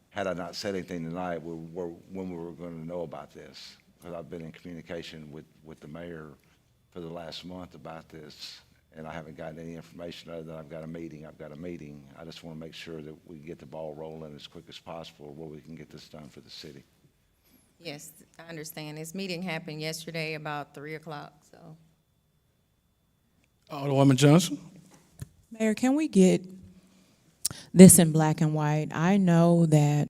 had I not said anything tonight, when we were going to know about this, because I've been in communication with the mayor for the last month about this, and I haven't gotten any information other than I've got a meeting. I just want to make sure that we get the ball rolling as quick as possible where we can get this done for the city. Yes, I understand. This meeting happened yesterday about 3 o'clock, so. Alderwoman Johnson? Mayor, can we get this in black and white? I know that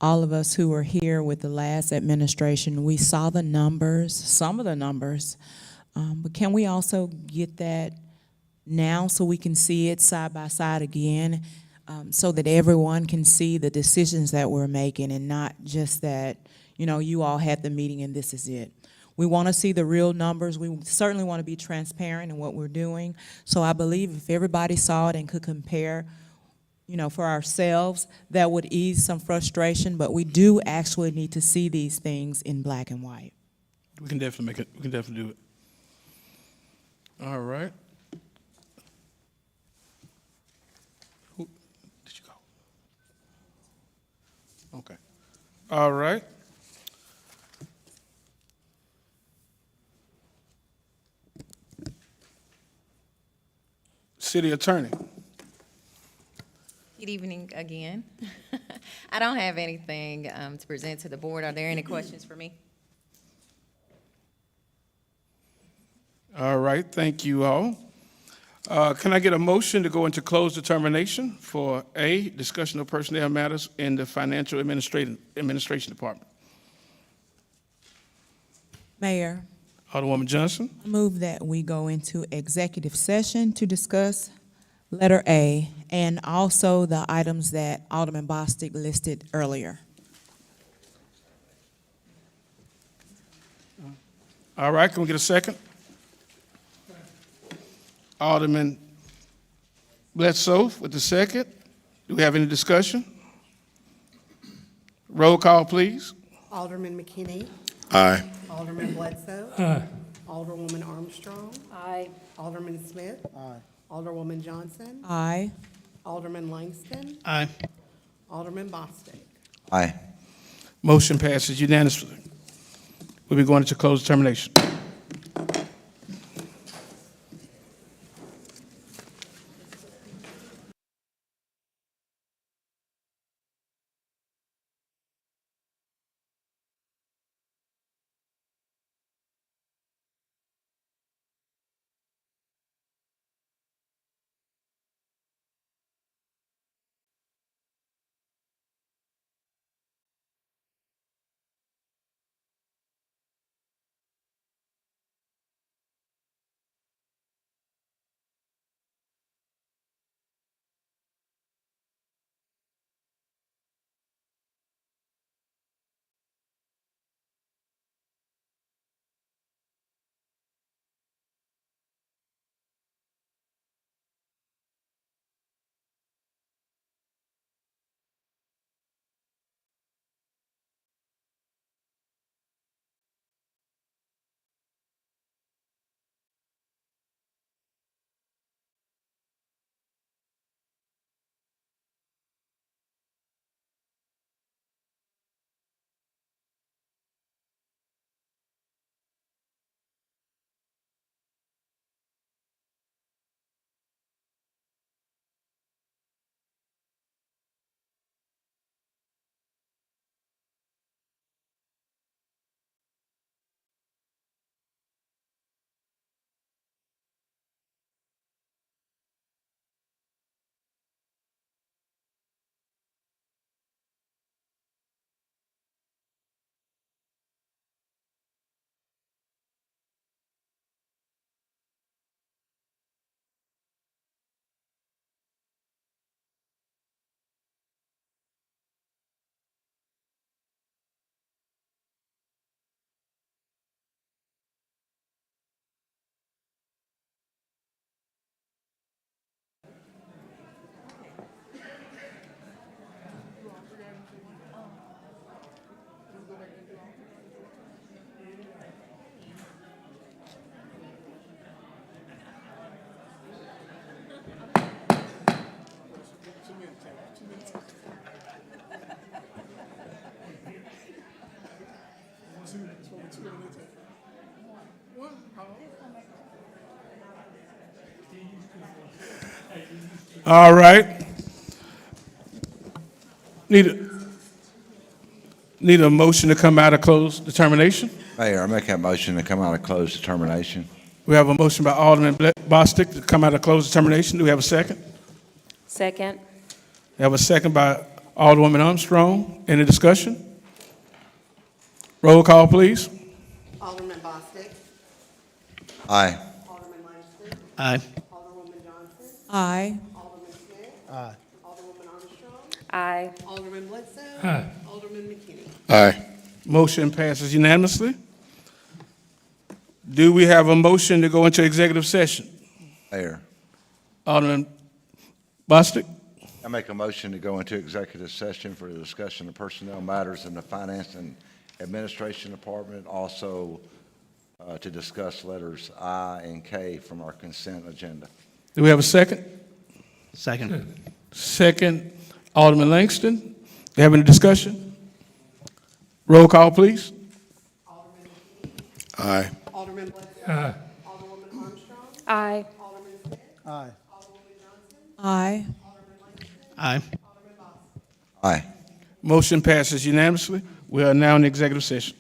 all of us who were here with the last administration, we saw the numbers, some of the numbers, but can we also get that now so we can see it side by side again, so that everyone can see the decisions that we're making, and not just that, you know, you all had the meeting and this is it. We want to see the real numbers. We certainly want to be transparent in what we're doing. So I believe if everybody saw it and could compare, you know, for ourselves, that would ease some frustration, but we do actually need to see these things in black and white. We can definitely make it. We can definitely do it. All right. Who did you go? Okay. All right. City Attorney. Good evening again. I don't have anything to present to the board. Are there any questions for me? All right, thank you all. Can I get a motion to go into closed determination for A, discussion of personnel matters in the Financial Administration Department? Mayor, Alderwoman Johnson, I move that we go into executive session to discuss letter A and also the items that Alderman Bostic listed earlier. all right, can we get a second? Alderman Bledsoe with the second. Do we have any discussion? Roll call, please. Alderman McKinney. Aye. Alderman Bledsoe. Aye. Alderwoman Armstrong. Aye. Alderman Smith. Alderwoman Johnson. Aye. Alderman Langston. Aye. Alderman Bostic. Aye. Motion passes unanimously. We'll be going into closed determination. All right. Need a motion to come out of closed determination? Mayor, I make that motion to come out of closed determination. We have a motion by Alderman Bostic to come out of closed determination. Do we have a second? Second. We have a second by Alderwoman Armstrong. Any discussion? Roll call, please. Alderman Bostic. Aye. Alderman Langston. Aye. Alderwoman Johnson. Aye. Alderman Smith. Aye. Alderwoman Armstrong. Aye. Alderman Bledsoe. Aye. Alderman McKinney. Aye. Motion passes unanimously. Do we have a motion to go into executive session? Mayor, Alderman Bostic? I make a motion to go into executive session for the discussion of personnel matters in the Finance and Administration Department, also to discuss letters I and K from our consent agenda. Do we have a second? Second. Second, Alderman Langston. Do you have any discussion? Roll call, please. Alderman McKinney. Aye. Alderman Bledsoe. Aye. Alderwoman Armstrong. Aye. Alderman Smith. Aye. Alderwoman Aye. Aye. Aye. Motion passes unanimously. We are now in executive session.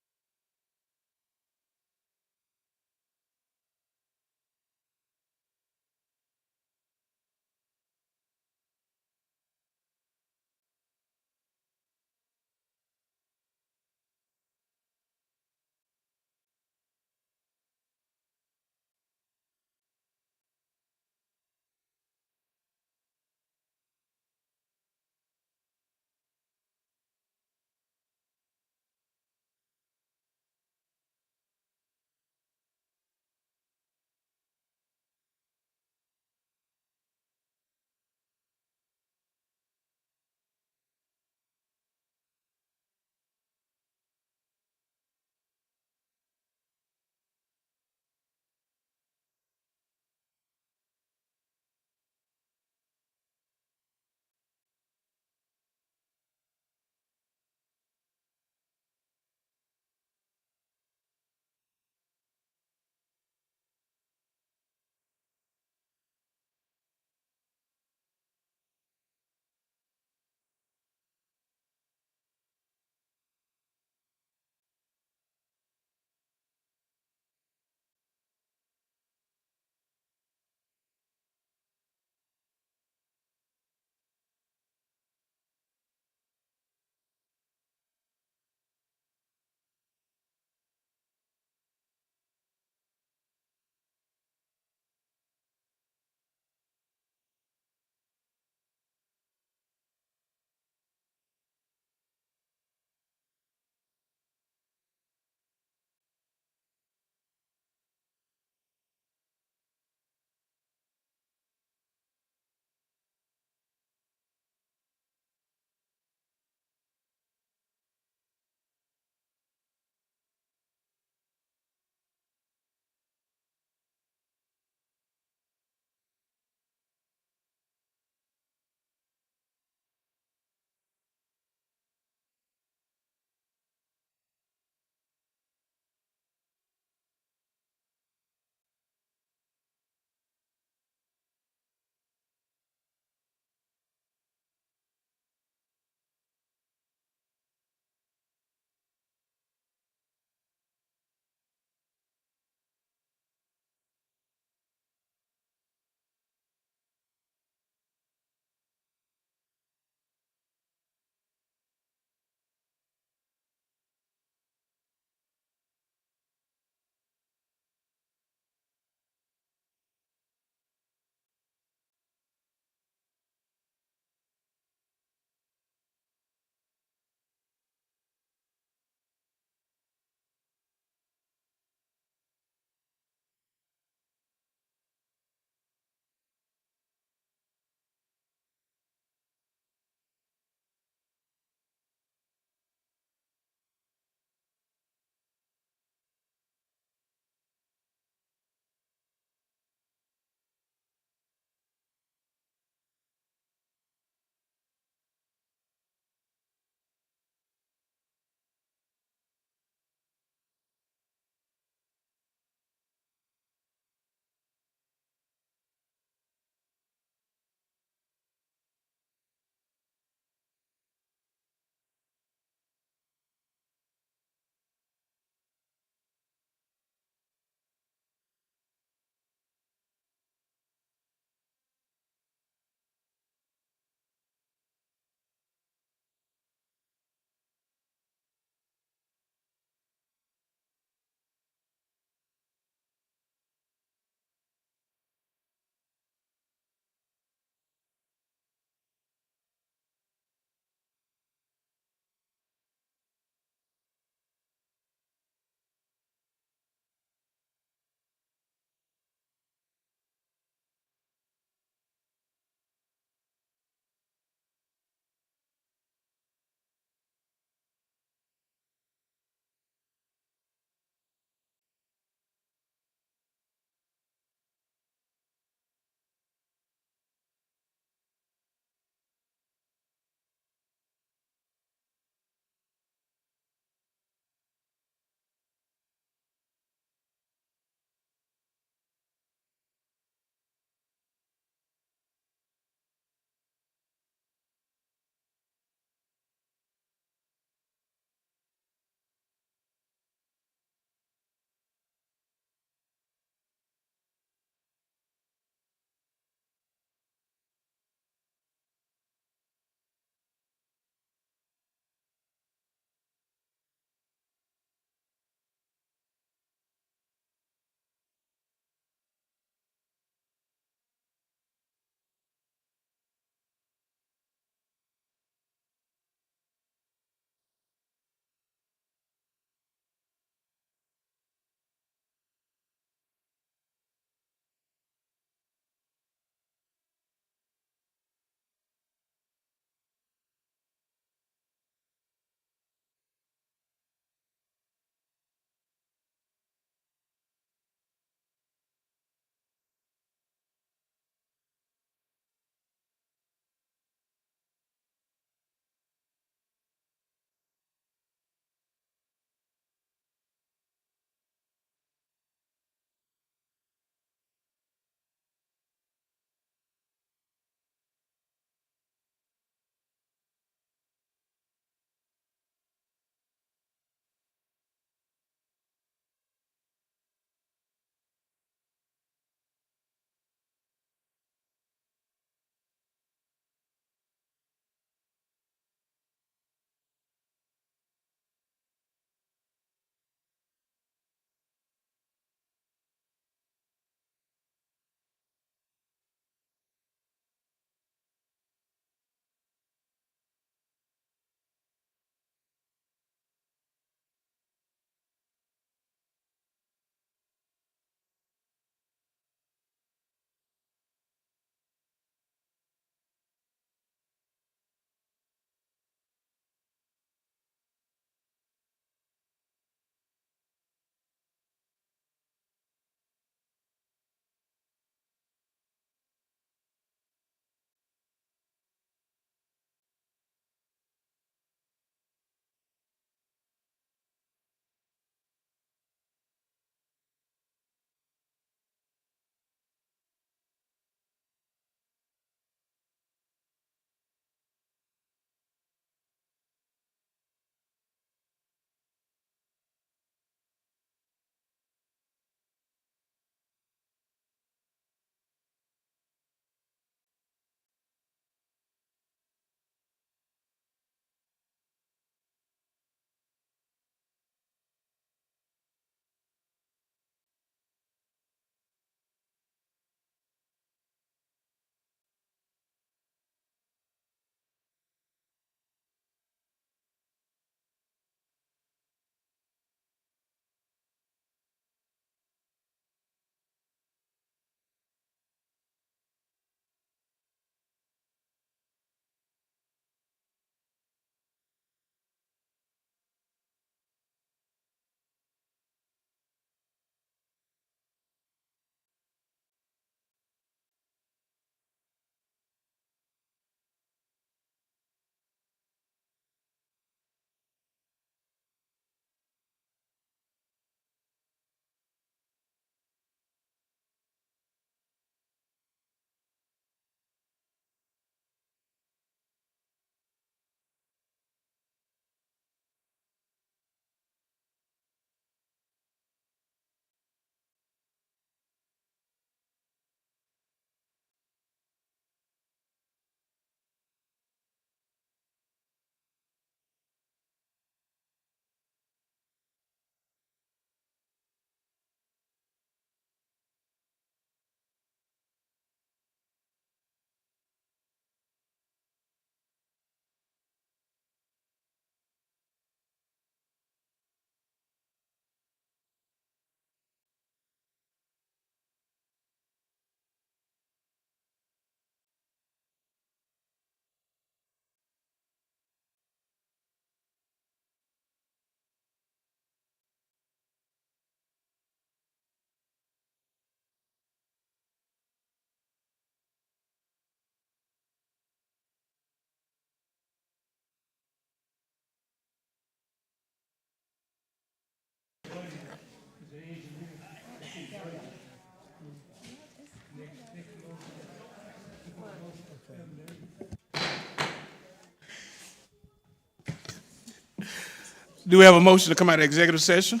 Do we have a motion to come out of executive session?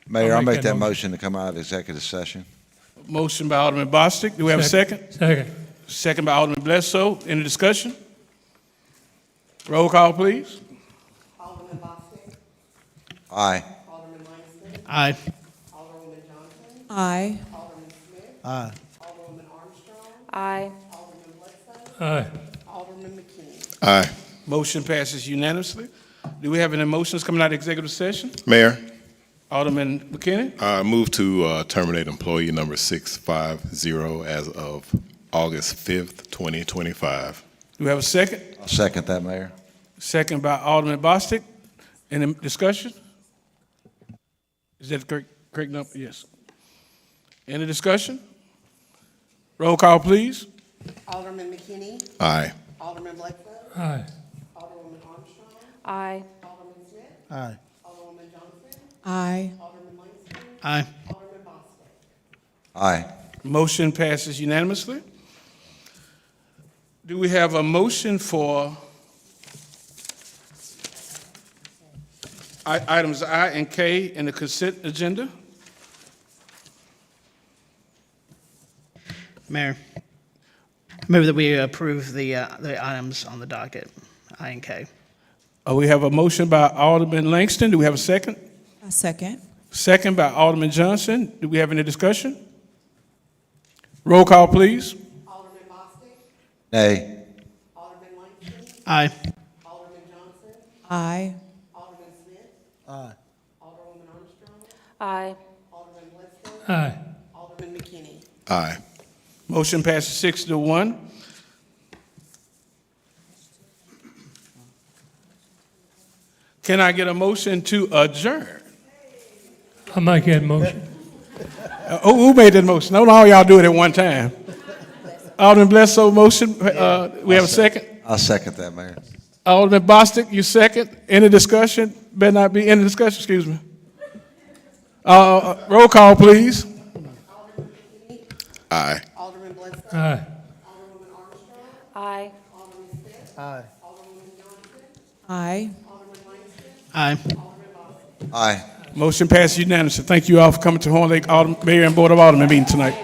Mayor, I'll make make that that motion to come out of executive session. Motion by Alderman Bostic. Do we have a second? Second. Second by Alderman Bledsoe. Any discussion? Roll call, please. Alderman Bostic. Aye. Alderman Langston. Aye. Alderwoman Johnson. Aye. Alderman Smith. Aye. Alderwoman Armstrong. Aye. Alderman Bledsoe. Aye. Alderman McKinney. Aye. Motion passes unanimously. Do we have any motions coming out of executive session? Mayor, Alderman McKinney? I move to terminate employee number 650 as of August 5th, 2025. Do we have a second? I'll second that, Mayor. Second by Alderman Bostic. Any discussion? Is that the correct number? Yes. Any discussion? Roll call, please. Alderman McKinney. Aye. Alderman Bledsoe. Aye. Alderwoman Armstrong. Aye. Alderman Smith. Aye. Alderwoman Johnson. Aye. Alderman Langston. Aye. Alderman Bostic. Aye. Motion passes unanimously. Do we have a motion for items I and K in the consent agenda? Mayor, move that we approve the items on the docket, I and K. We have a motion by Alderman Langston. Do we have a second? A second. Second by Alderman Johnson. Do we have any discussion? Roll call, please. Alderman Bostic. Nay. Alderman Langston. Aye. Alderman Johnson. Aye. Alderman Smith. Aye. Alderwoman Armstrong. Aye. Alderman Bledsoe. Aye. Alderman McKinney. Aye. Motion passes 6-1. Can I get a motion to adjourn? I make that motion. Who made that motion? Don't all y'all do it at one time. Alderman Bledsoe motion. We have a second. I'll second that, Mayor. Alderman Bostic, you second. Any discussion? Better not be any discussion, excuse me. Roll call, please. Alderman McKinney. Aye. Alderman Bledsoe. Aye. Alderwoman Armstrong. Aye. Alderman Smith. Aye. Alderwoman Johnson. Aye. Alderman Langston. Aye. Alderman Bostic. Aye. Motion passes unanimously. Thank you all for coming to Horn Lake Mayor and Board of Aldermen meeting tonight.